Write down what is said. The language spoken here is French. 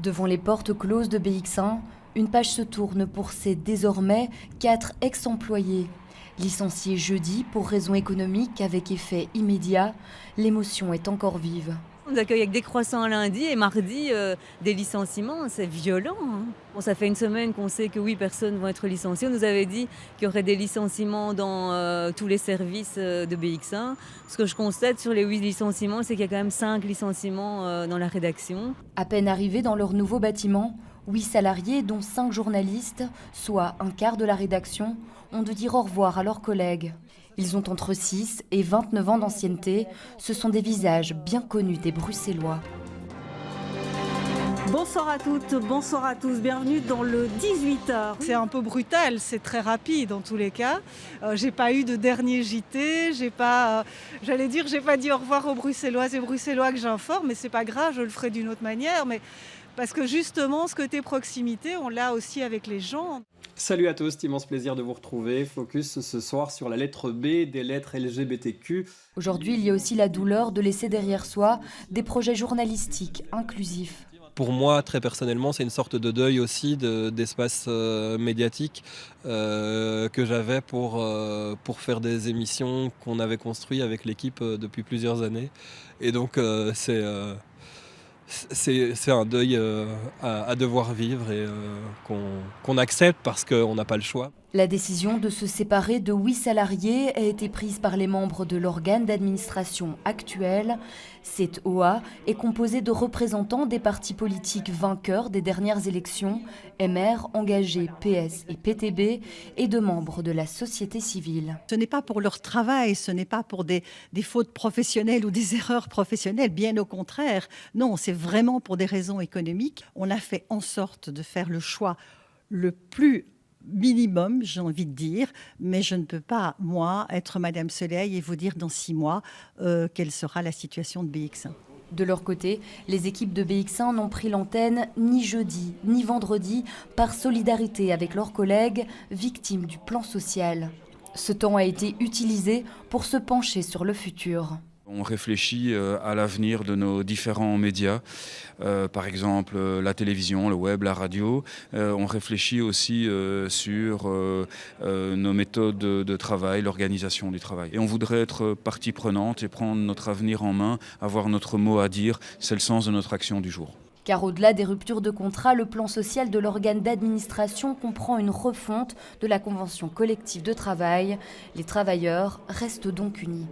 Devant les portes closes de BX1, une page se tourne pour ces désormais 4 ex-employés. Licenciés jeudi pour raisons économiques avec effet immédiat, l'émotion est encore vive. On nous accueille avec des croissants lundi et mardi, des licenciements, c'est violent, hein. Bon, ça fait une semaine qu'on sait que oui, personnes vont être licenciées. On nous avait dit qu'il y aurait des licenciements dans tous les services de BX1. Ce que je constate sur les 8 licenciements, c'est qu'il y a quand même 5 licenciements dans la rédaction. À peine arrivés dans leur nouveau bâtiment, 8 salariés, dont 5 journalistes, soit un quart de la rédaction, ont dû dire au revoir à leurs collègues. Ils ont entre 6 et 29 ans d'ancienneté. Ce sont des visages bien connus des Bruxellois. Bonsoir à toutes, bonsoir à tous, bienvenue dans le 18h. C'est un peu brutal, c'est très rapide en tous les cas. J'ai pas eu de dernier JT, j'ai pas dit au revoir aux Bruxelloises et Bruxellois que j'informe, mais c'est pas grave, je le ferai d'une autre manière. Mais parce que justement, ce côté proximité, on l'a aussi avec les gens. Salut à tous, immense plaisir de vous retrouver. Focus ce soir sur la lettre B des lettres LGBTQ. Aujourd'hui, il y a aussi la douleur de laisser derrière soi des projets journalistiques inclusifs. Pour moi, très personnellement, c'est une sorte de deuil aussi d'espace médiatique que j'avais pour faire des émissions qu'on avait construites avec l'équipe depuis plusieurs années. Et donc, c'est un deuil à devoir vivre et qu'on accepte parce qu'on n'a pas le choix. La décision de se séparer de 8 salariés a été prise par les membres de l'organe d'administration actuel. Cette OA est composée de représentants des partis politiques vainqueurs des dernières élections, MR, Engagé, PS et PTB, et de membres de la société civile. Ce n'est pas pour leur travail, ce n'est pas pour des fautes professionnelles ou des erreurs professionnelles, bien au contraire. Non, c'est vraiment pour des raisons économiques. On a fait en sorte de faire le choix le plus minimum, j'ai envie de dire, mais je ne peux pas, moi, être Madame Soleil et vous dire dans 6 mois quelle sera la situation de BX1. De leur côté, les équipes de BX1 n'ont pris l'antenne ni jeudi ni vendredi par solidarité avec leurs collègues victimes du plan social. Ce temps a été utilisé pour se pencher sur le futur. On réfléchit à l'avenir de nos différents médias, par exemple la télévision, le web, la radio. On réfléchit aussi sur nos méthodes de travail, l'organisation du travail. Et on voudrait être partie prenante et prendre notre avenir en main, avoir notre mot à dire. C'est le sens de notre action du jour. Car au-delà des ruptures de contrat, le plan social de l'organe d'administration comprend une refonte de la convention collective de travail. Les travailleurs restent donc unis.